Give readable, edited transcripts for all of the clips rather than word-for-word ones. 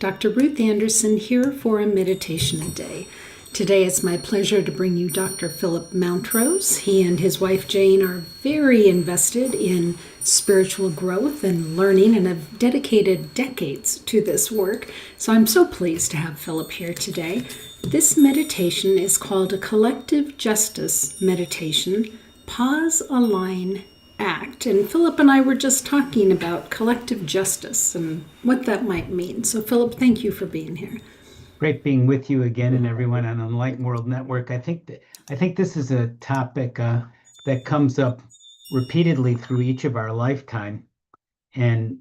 Dr. Ruth Anderson here for a meditation a day. Today it's my pleasure to bring you Dr. Phillip Mountrose. He and his wife Jane are very invested in spiritual growth and learning and have dedicated decades to this work. So I'm so pleased to have Phillip here today. This meditation is called a collective justice meditation. Pause, align, act. And Phillip and I were just talking about collective justice and what that might mean. So Phillip, thank you for being here. Great being with you again and everyone on Enlightened World Network. I think this is a topic that comes up repeatedly through each of our lifetime, and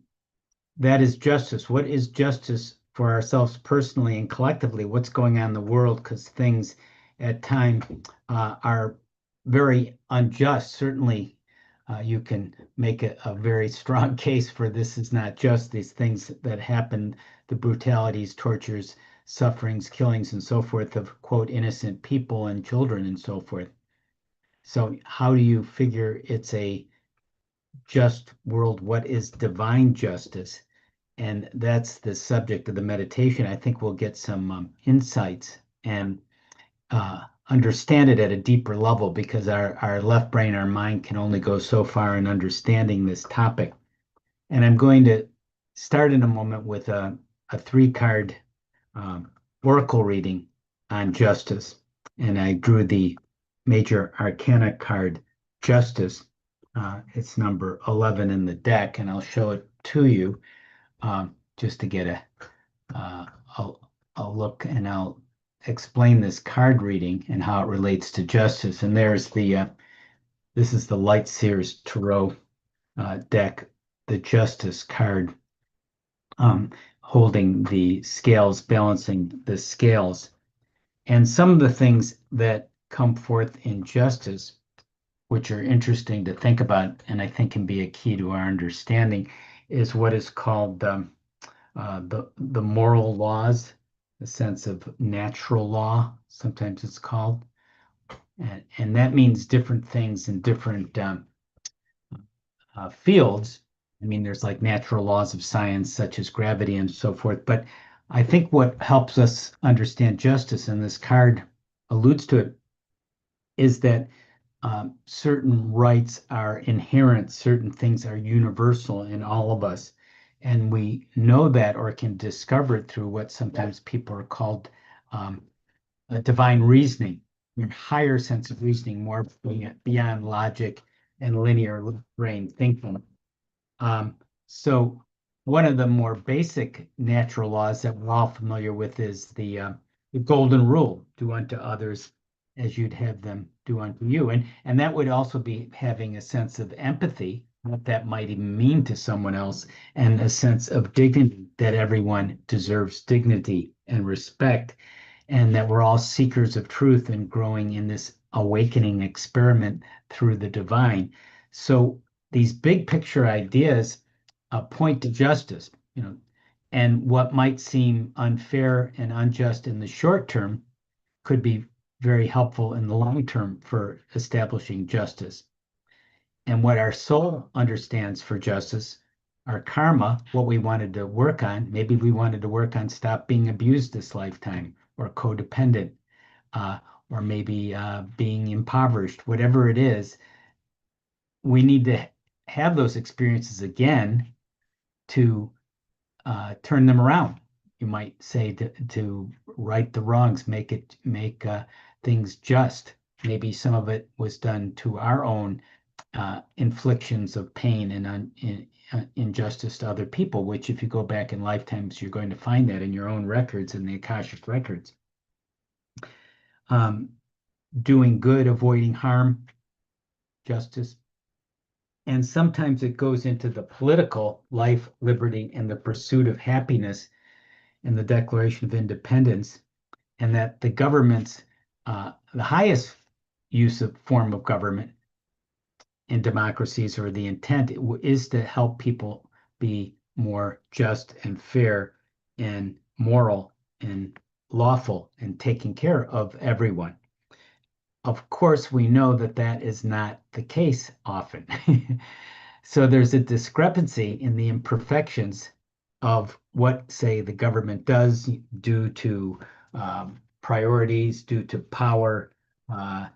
that is justice. What is justice for ourselves personally and collectively? What's going on in the world? Because things at times are very unjust. Certainly, you can make a very strong case for this is not just these things that happen, the brutalities, tortures, sufferings, killings, and so forth of, quote, innocent people and children and so forth. So how do you figure it's a just world? What is divine justice? And that's the subject of the meditation. I think we'll get some insights and understand it at a deeper level because our left brain, our mind can only go so far in understanding this topic. And I'm going to start in a moment with a three-card oracle reading on justice. And I drew the major arcana card, Justice. It's number 11 in the deck, and I'll show it to you just to get a look, and I'll explain this card reading and how it relates to justice. And there's this is the Light Seers Tarot deck, the Justice card, holding the scales, balancing the scales. And some of the things that come forth in justice, which are interesting to think about, and I think can be a key to our understanding, is what is called the moral laws, the sense of natural law, sometimes it's called. And that means different things in different fields. I mean, there's like natural laws of science, such as gravity and so forth. But I think what helps us understand justice, and this card alludes to it, is that certain rights are inherent, certain things are universal in all of us. And we know that or can discover it through what sometimes people are called a divine reasoning, a higher sense of reasoning, more beyond logic and linear brain thinking. So one of the more basic natural laws that we're all familiar with is the golden rule: do unto others as you'd have them do unto you. And that would also be having a sense of empathy, what that might even mean to someone else, and a sense of dignity, that everyone deserves dignity and respect, and that we're all seekers of truth and growing in this awakening experiment through the divine. So these big picture ideas point to justice, and what might seem unfair and unjust in the short term could be very helpful in the long term for establishing justice. And what our soul understands for justice, our karma, what we wanted to work on, maybe we wanted to work on stop being abused this lifetime, or codependent, or maybe being impoverished, whatever it is, we need to have those experiences again to turn them around. You might say to right the wrongs, make things just. Maybe some of it was done to our own inflictions of pain and injustice to other people, which if you go back in lifetimes, you're going to find that in your own records, in the Akashic records. Doing good, avoiding harm, justice. And sometimes it goes into the political life, liberty, and the pursuit of happiness in the Declaration of Independence, and that the government's, the highest form of government in democracies, or the intent, is to help people be more just and fair and moral and lawful and taking care of everyone. Of course, we know that that is not the case often. So there's a discrepancy in the imperfections of what, say, the government does due to priorities, due to power, uh,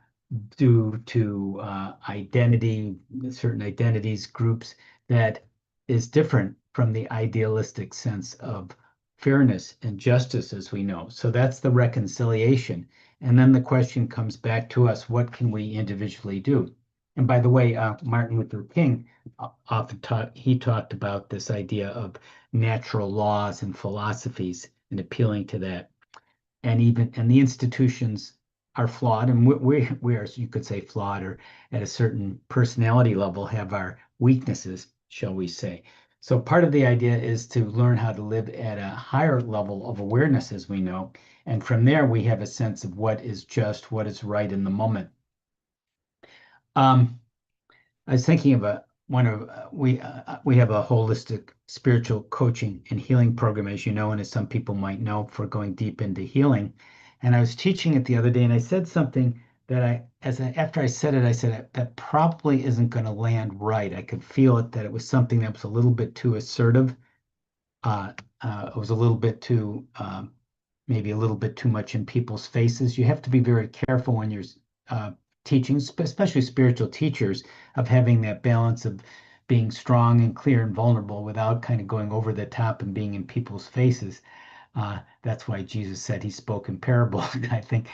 due to identity, certain identities, groups, that is different from the idealistic sense of fairness and justice as we know. So that's the reconciliation. And then the question comes back to us, what can we individually do? And by the way, Martin Luther King often he talked about this idea of natural laws and philosophies and appealing to that. And the institutions are flawed, and we are, you could say, flawed, or at a certain personality level have our weaknesses, shall we say. So part of the idea is to learn how to live at a higher level of awareness, as we know, and from there we have a sense of what is just, what is right in the moment. um, I was thinking of a one of we have a holistic spiritual coaching and healing program, as you know, and as some people might know, for going deep into healing. And I was teaching it the other day, and I said something that after I said it, I said that probably isn't going to land right. I could feel it, that it was something that was a little bit too assertive. Uh, it was a little bit too maybe a little bit too much in people's faces. You have to be very careful when you're uh, teaching, especially spiritual teachers, of having that balance of being strong and clear and vulnerable without kind of going over the top and being in people's faces. That's why Jesus said he spoke in parables, I think.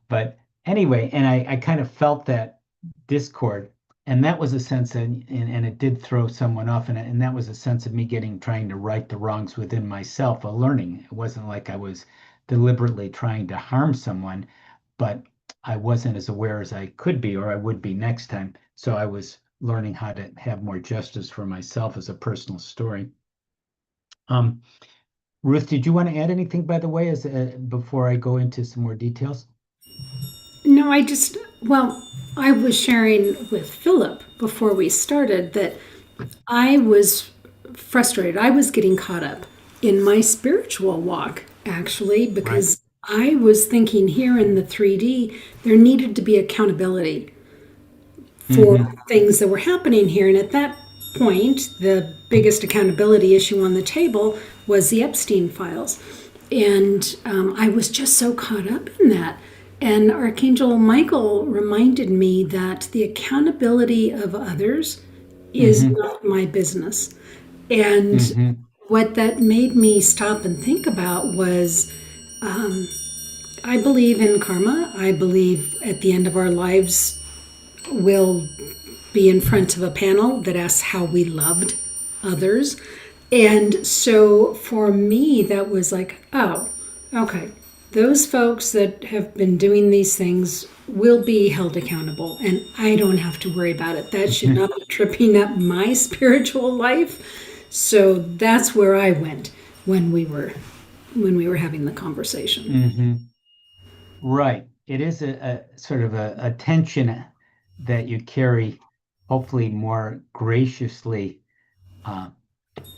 But anyway, and I kind of felt that discord, and that was a sense of, and it did throw someone off, and that was a sense of me trying to right the wrongs within myself, a learning. It wasn't like I was deliberately trying to harm someone, but I wasn't as aware as I could be or I would be next time. So I was learning how to have more justice for myself as a personal story. Um, Ruth, did you want to add anything, by the way, as before I go into some more details? No, well, I was sharing with Philip before we started that I was frustrated. I was getting caught up in my spiritual walk, actually, Right. because I was thinking here in the 3D, there needed to be accountability for Hmm. things that were happening here. And at that point, the biggest accountability issue on the table was the Epstein files. And I was just so caught up in that. And Archangel Michael reminded me that the accountability of others is Hmm. not my business. And Hmm. what that made me stop and think about was I believe in karma. I believe at the end of our lives, we'll be in front of a panel that asks how we loved others. And so for me, that was like, oh, okay. Those folks that have been doing these things will be held accountable, and I don't have to worry about it. That should not be tripping up my spiritual life. So that's where I went when we were having the conversation. Hmm. Right. It is a sort of a tension that you carry, hopefully more graciously, uh,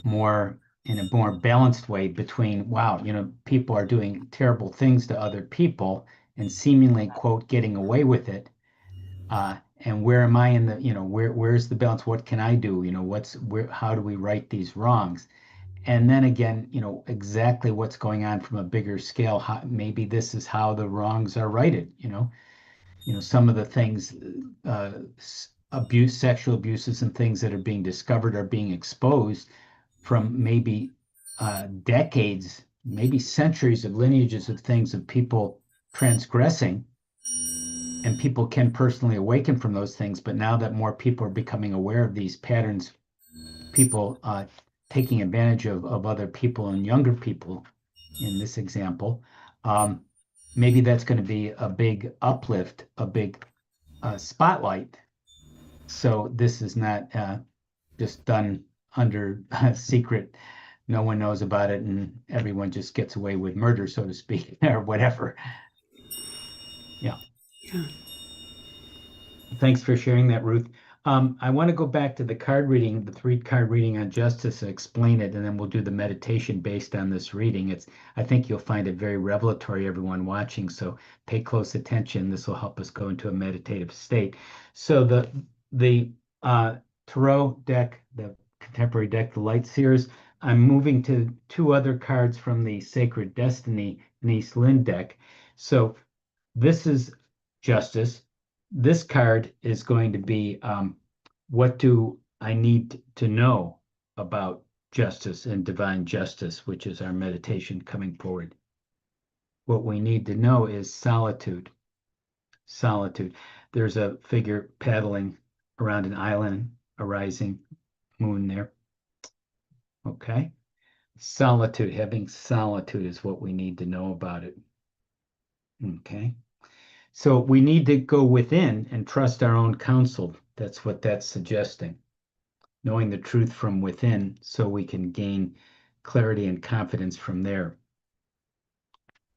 more in a more balanced way between, wow, people are doing terrible things to other people and seemingly, quote, getting away with it. And where am I in the, where's the balance? What can I do? How do we right these wrongs? And then again, exactly what's going on from a bigger scale. Maybe this is how the wrongs are righted. Some of the things, sexual abuses, and things that are being discovered are being exposed from maybe decades, maybe centuries of lineages of things of people transgressing, and people can personally awaken from those things. But now that more people are becoming aware of these patterns, people taking advantage of other people and younger people in this example, um, maybe that's going to be a big uplift, a big spotlight. So this is not just done under secret. No one knows about it, and everyone just gets away with murder, so to speak, or whatever. Yeah. Yeah. Thanks for sharing that, Ruth. I want to go back to the card reading, the three card reading on justice, and explain it, and then we'll do the meditation based on this reading. I think you'll find it very revelatory, everyone watching. So pay close attention. This will help us go into a meditative state. So the tarot deck, the contemporary deck, the Light Seers, I'm moving to two other cards from the Sacred Destiny Nice Lynn deck. So this is justice. This card is going to be what do I need to know about justice and divine justice, which is our meditation coming forward. What we need to know is solitude. Solitude. There's a figure paddling around an island, a rising moon there. Okay. Solitude, having solitude is what we need to know about it. Okay. So we need to go within and trust our own counsel. That's what that's suggesting. Knowing the truth from within so we can gain clarity and confidence from there.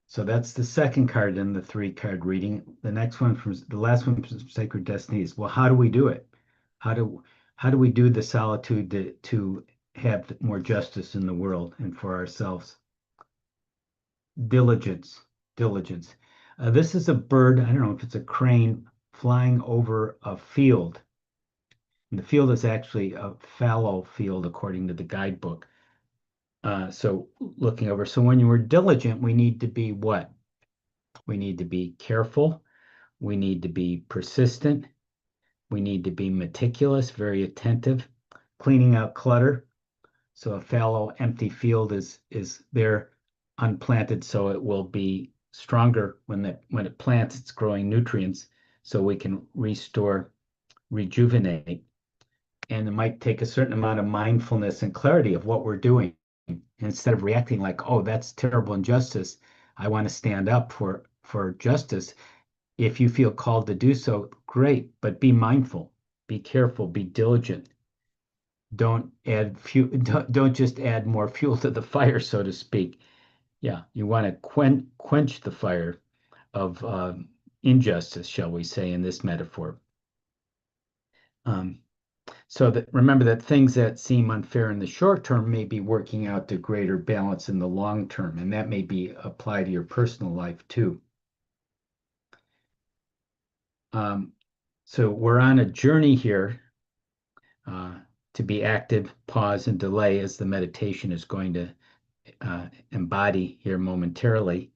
So that's the second card in the three-card reading. The next one from the last one from Sacred Destiny is, well, how do we do it? How do we do the solitude to have more justice in the world and for ourselves? Diligence, diligence. This is a bird, I don't know if it's a crane flying over a field. And the field is actually a fallow field according to the guidebook. So looking over. So when you are diligent, we need to be what? We need to be careful. We need to be persistent. We need to be meticulous, very attentive, cleaning out clutter. So a fallow, empty field is there unplanted, so it will be stronger when it plants, it's growing nutrients, so we can restore, rejuvenate. And it might take a certain amount of mindfulness and clarity of what we're doing. Instead of reacting like, oh, that's terrible injustice, I want to stand up for justice. If you feel called to do so, great, but be mindful, be careful, be diligent. Don't add fuel, don't just add more fuel to the fire, so to speak. Yeah, you want to quench the fire of injustice, shall we say, in this metaphor. So that remember that things that seem unfair in the short term may be working out to greater balance in the long term, and that may be applied to your personal life too. So we're on a journey here to be active, pause, and delay as the meditation is going to embody here momentarily,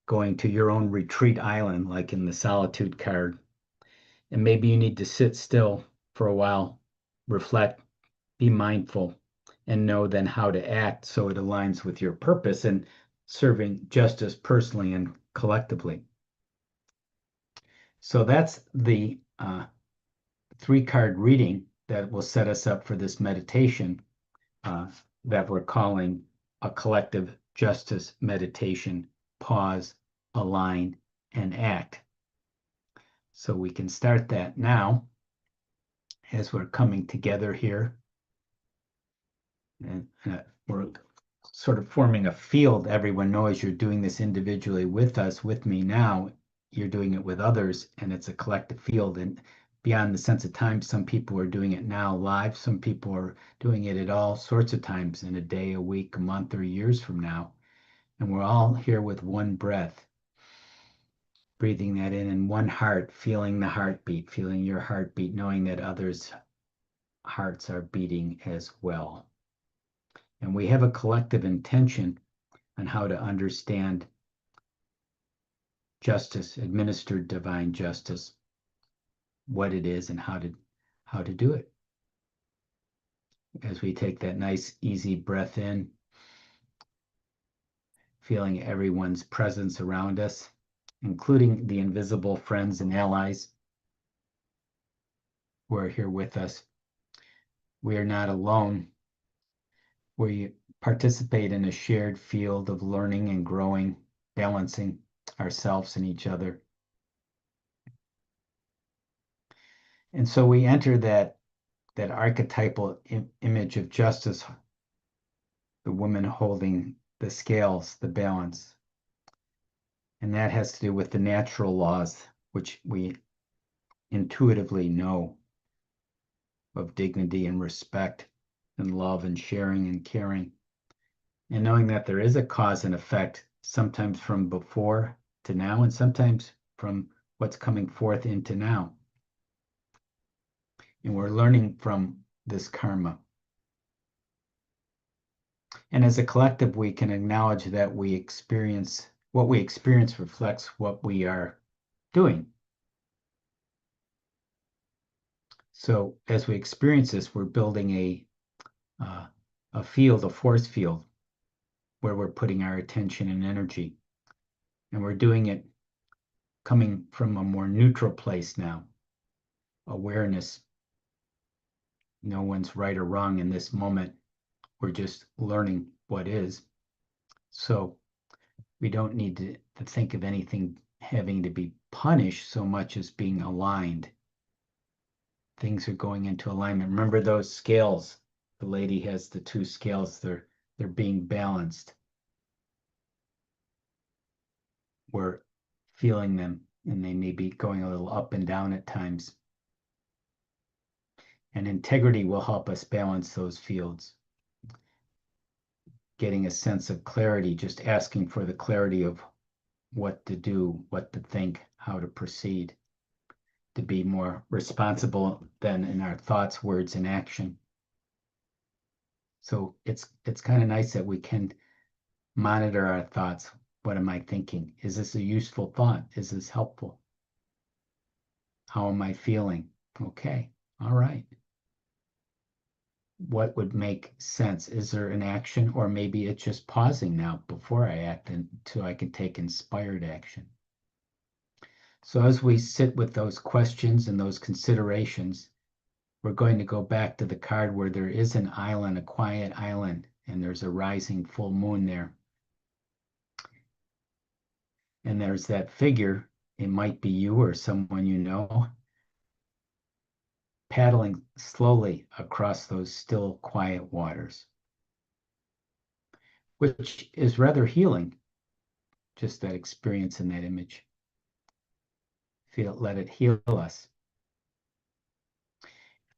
going to your own retreat island, like in the solitude card. And maybe you need to sit still for a while, reflect, be mindful, and know then how to act so it aligns with your purpose and serving justice personally and collectively. So that's the three-card reading that will set us up for this meditation that we're calling a collective justice meditation, pause, align, and act. So we can start that now as we're coming together here. And we're sort of forming a field. Everyone knows you're doing this individually with us, with me now. You're doing it with others, and it's a collective field. And beyond the sense of time, some people are doing it now live. Some people are doing it at all sorts of times in a day, a week, a month, or years from now. And we're all here with one breath, breathing that in, and one heart, feeling the heartbeat, feeling your heartbeat, knowing that others' hearts are beating as well. And we have a collective intention on how to understand justice, administered divine justice, what it is and how to do it. As we take that nice, easy breath in, feeling everyone's presence around us, including the invisible friends and allies who are here with us. We are not alone. We participate in a shared field of learning and growing, balancing ourselves and each other. And so we enter that archetypal image of justice, the woman holding the scales, the balance. And that has to do with the natural laws, which we intuitively know, of dignity and respect and love and sharing and caring. And knowing that there is a cause and effect, sometimes from before to now, and sometimes from what's coming forth into now. And we're learning from this karma. And as a collective, we can acknowledge that what we experience reflects what we are doing. So as we experience this, we're building a field, a force field, where we're putting our attention and energy. And we're doing it coming from a more neutral place now. Awareness. No one's right or wrong in this moment. We're just learning what is. So we don't need to think of anything having to be punished so much as being aligned. Things are going into alignment. Remember those scales? The lady has the two scales. They're being balanced. We're feeling them, and they may be going a little up and down at times. And integrity will help us balance those fields. Getting a sense of clarity, just asking for the clarity of what to do, what to think, how to proceed, to be more responsible than in our thoughts, words, and action. So it's kind of nice that we can monitor our thoughts. What am I thinking? Is this a useful thought? Is this helpful? How am I feeling? Okay, all right. What would make sense? Is there an action, or maybe it's just pausing now before I act until I can take inspired action? So as we sit with those questions and those considerations, we're going to go back to the card where there is an island, a quiet island, and there's a rising full moon there. And there's that figure, it might be you or someone you know, paddling slowly across those still, quiet waters, which is rather healing, just that experience in that image. Let it heal us.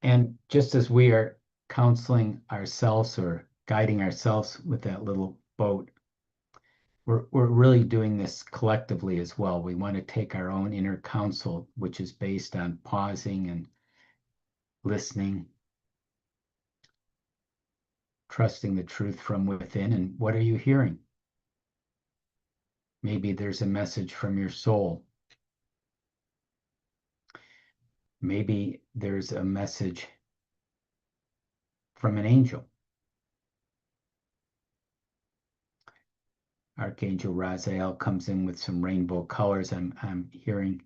And just as we are counseling ourselves or guiding ourselves with that little boat, we're really doing this collectively as well. We want to take our own inner counsel, which is based on pausing and listening, trusting the truth from within. And what are you hearing? Maybe there's a message from your soul. Maybe there's a message from an angel. Archangel Raziel comes in with some rainbow colors. I'm hearing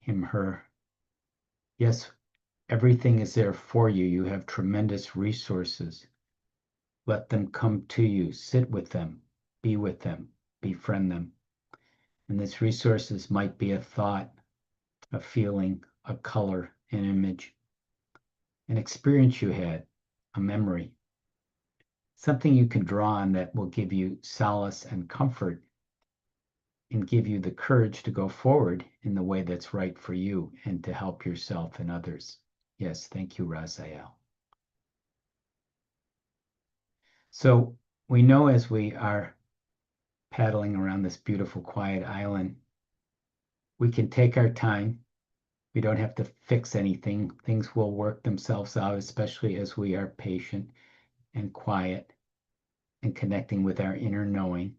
him, her. Yes, everything is there for you. You have tremendous resources. Let them come to you. Sit with them. Be with them. Befriend them. And these resources might be a thought, a feeling, a color, an image, an experience you had, a memory, something you can draw on that will give you solace and comfort and give you the courage to go forward in the way that's right for you and to help yourself and others. Yes, thank you, Raziel. So we know as we are paddling around this beautiful, quiet island, we can take our time. We don't have to fix anything. Things will work themselves out, especially as we are patient and quiet and connecting with our inner knowing.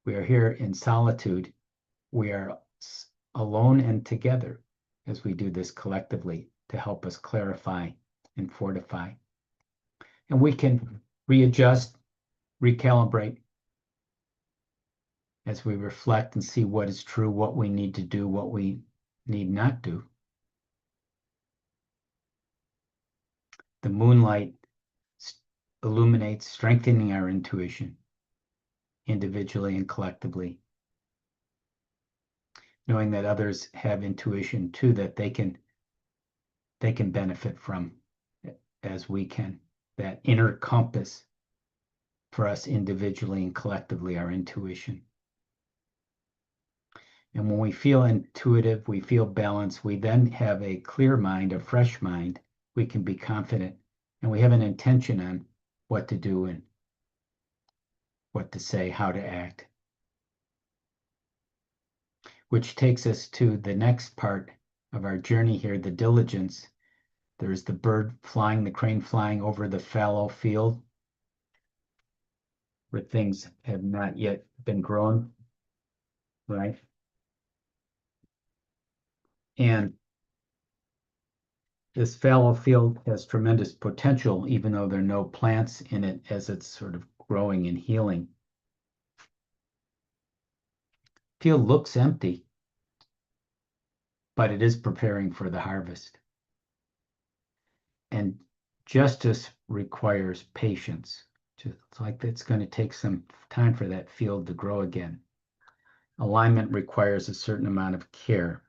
We are here in solitude. We are alone and together as we do this collectively to help us clarify and fortify. And we can readjust, recalibrate as we reflect and see what is true, what we need to do, what we need not do. The moonlight illuminates, strengthening our intuition individually and collectively, knowing that others have intuition too that they can benefit from as we can. That inner compass for us individually and collectively, our intuition. And when we feel intuitive, we feel balanced, we then have a clear mind, a fresh mind. We can be confident and we have an intention on what to do and what to say, how to act. Which takes us to the next part of our journey here, the diligence. There's the bird flying, the crane flying over the fallow field. where things have not yet been grown, right? And this fallow field has tremendous potential, even though there are no plants in it as it's sort of growing and healing. Field looks empty, but it is preparing for the harvest. And justice requires patience. Just like it's going to take some time for that field to grow again. Alignment requires a certain amount of care.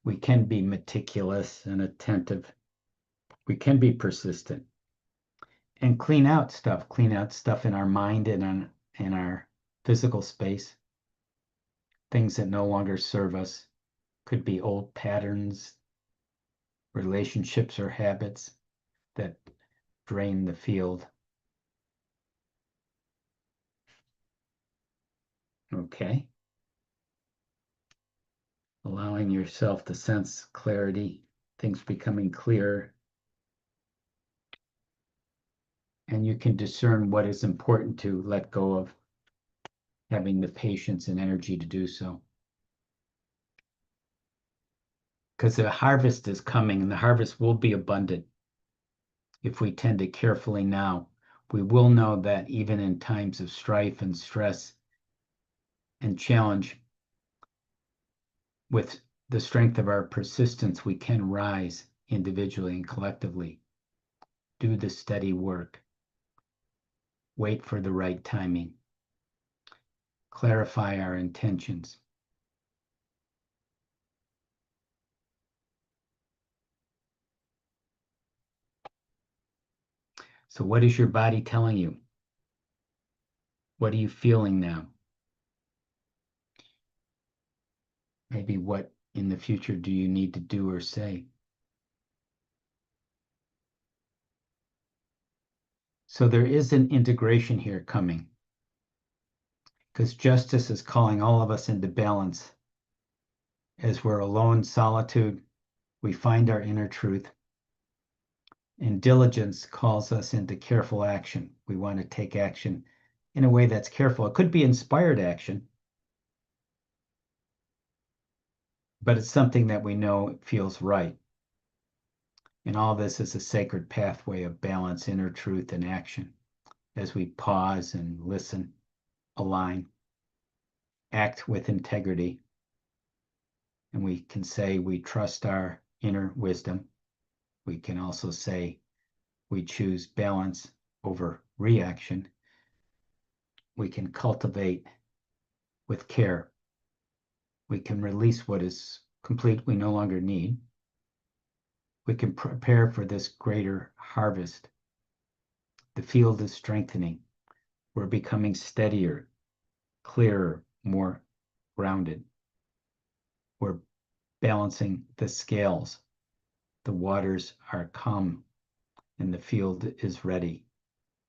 We can be meticulous and attentive. We can be persistent and clean out stuff in our mind and in our physical space. Things that no longer serve us. Could be old patterns, relationships, or habits that drain the field. Okay. Allowing yourself to sense clarity, things becoming clear, and you can discern what is important to let go of, having the patience and energy to do so. Because the harvest is coming, and the harvest will be abundant if we tend to carefully now. We will know that even in times of strife and stress and challenge, with the strength of our persistence, we can rise individually and collectively. Do the steady work. Wait for the right timing. Clarify our intentions. So what is your body telling you? What are you feeling now? Maybe what in the future do you need to do or say? So there is an integration here coming, because justice is calling all of us into balance. As we're alone, solitude, we find our inner truth. And diligence calls us into careful action. We want to take action in a way that's careful. It could be inspired action, but it's something that we know feels right. And all this is a sacred pathway of balance, inner truth, and action as we pause and listen, align, act with integrity. And we can say we trust our inner wisdom. We can also say we choose balance over reaction. We can cultivate with care. We can release what is complete we no longer need. We can prepare for this greater harvest. The field is strengthening. We're becoming steadier, clearer, more grounded. We're balancing the scales. The waters are calm and the field is ready.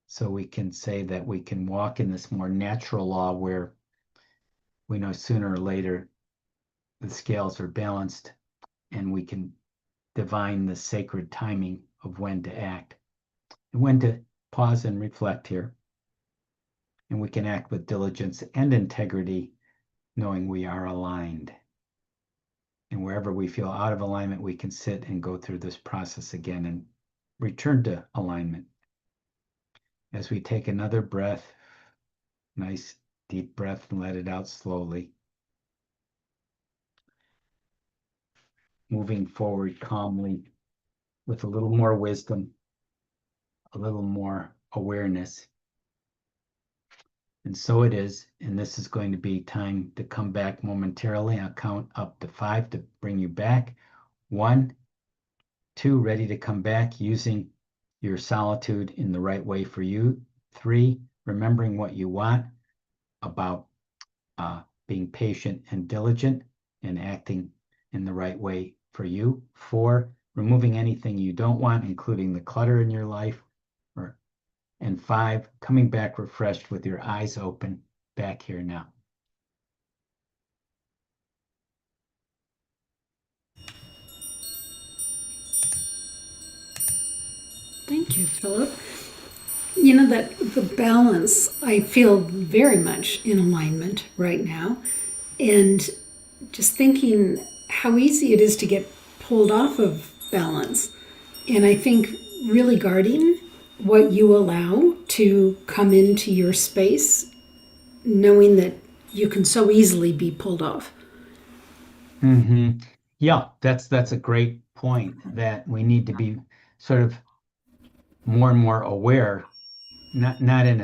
So we can say that we can walk in this more natural law where we know sooner or later the scales are balanced and we can divine the sacred timing of when to act and when to pause and reflect here. And we can act with diligence and integrity, knowing we are aligned. And wherever we feel out of alignment, we can sit and go through this process again and return to alignment. As we take another breath, nice deep breath, and let it out slowly. Moving forward calmly with a little more wisdom, a little more awareness. And so it is, and this is going to be time to come back momentarily. I'll count up to 5 to bring you back. 1, 2, ready to come back using your solitude in the right way for you. 3, remembering what you want about being patient and diligent and acting in the right way for you. 4, removing anything you don't want, including the clutter in your life. And 5, coming back refreshed with your eyes open, back here now. Thank you, Philip. That the balance, I feel very much in alignment right now. And just thinking how easy it is to get pulled off of balance. And I think really guarding what you allow to come into your space, knowing that you can so easily be pulled off. Hmm. Yeah, that's a great point that we need to be sort of more and more aware, not in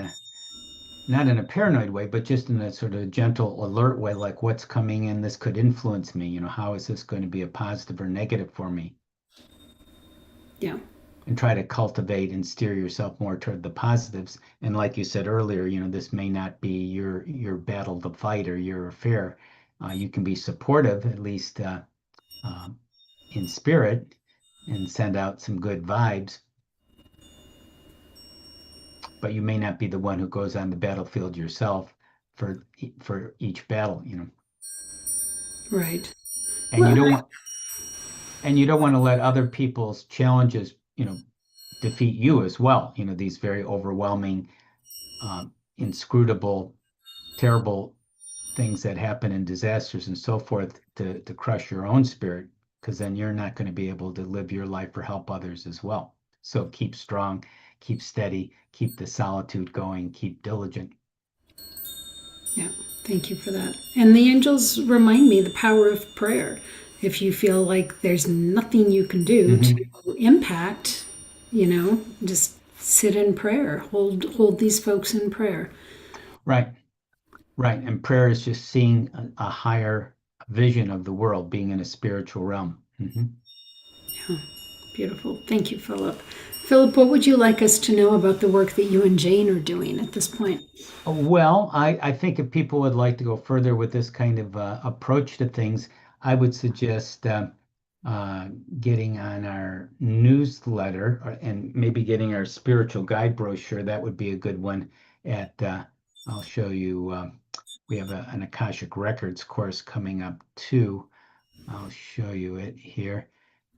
a paranoid way, but just in a sort of gentle, alert way, like what's coming in, this could influence me. How is this going to be a positive or negative for me? Yeah. And try to cultivate and steer yourself more toward the positives. And like you said earlier, this may not be your battle to fight or your affair. You can be supportive, at least um, in spirit, and send out some good vibes. But you may not be the one who goes on the battlefield yourself for each battle. Right. And you Well, don't want and you don't want to let other people's challenges, defeat you as well. These very overwhelming, inscrutable, terrible things that happen in disasters and so forth to crush your own spirit, because then you're not going to be able to live your life or help others as well. So keep strong, keep steady, keep the solitude going, keep diligent. yeah. Thank you for that. And the angels remind me the power of prayer. If you feel like there's nothing you can do to Hmm. impact, just sit in prayer. Hold these folks in prayer. Right, right. And prayer is just seeing a higher vision of the world, being in a spiritual realm. Hmm. Yeah. Beautiful. Thank you, Philip. Philip, what would you like us to know about the work that you and Jane are doing at this point? Well, I think if people would like to go further with this kind of approach to things, I would suggest uh, getting on our newsletter and maybe getting our spiritual guide brochure. That would be a good one. I'll show you, we have an Akashic Records course coming up too. I'll show you it here.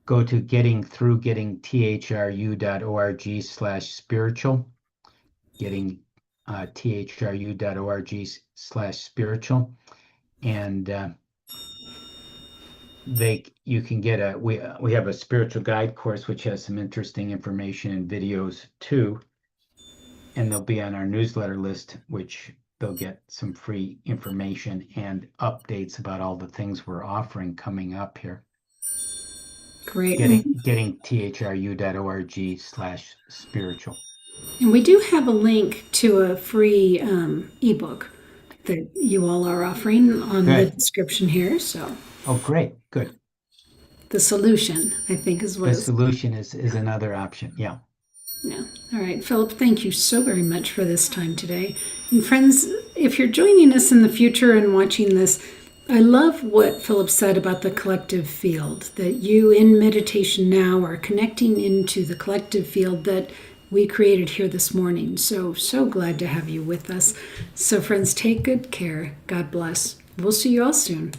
Go to gettingthrough.org/spiritual, getting thru.org/spiritual, and you can get we have a spiritual guide course which has some interesting information and videos too, and they'll be on our newsletter list, which they'll get some free information and updates about all the things we're offering coming up here. Great. Getting thru.org/spiritual. And we do have a link to a free ebook that you all are offering on the Good. description here. So Oh, great. Good. the solution, I think, is what The it's. solution is another option. Yeah. Yeah. All right, Philip, thank you so very much for this time today. And friends, if you're joining us in the future and watching this, I love what Philip said about the collective field, that you in meditation now are connecting into the collective field that we created here this morning. So, so glad to have you with us. So, friends, take good care. God bless. We'll see you all soon.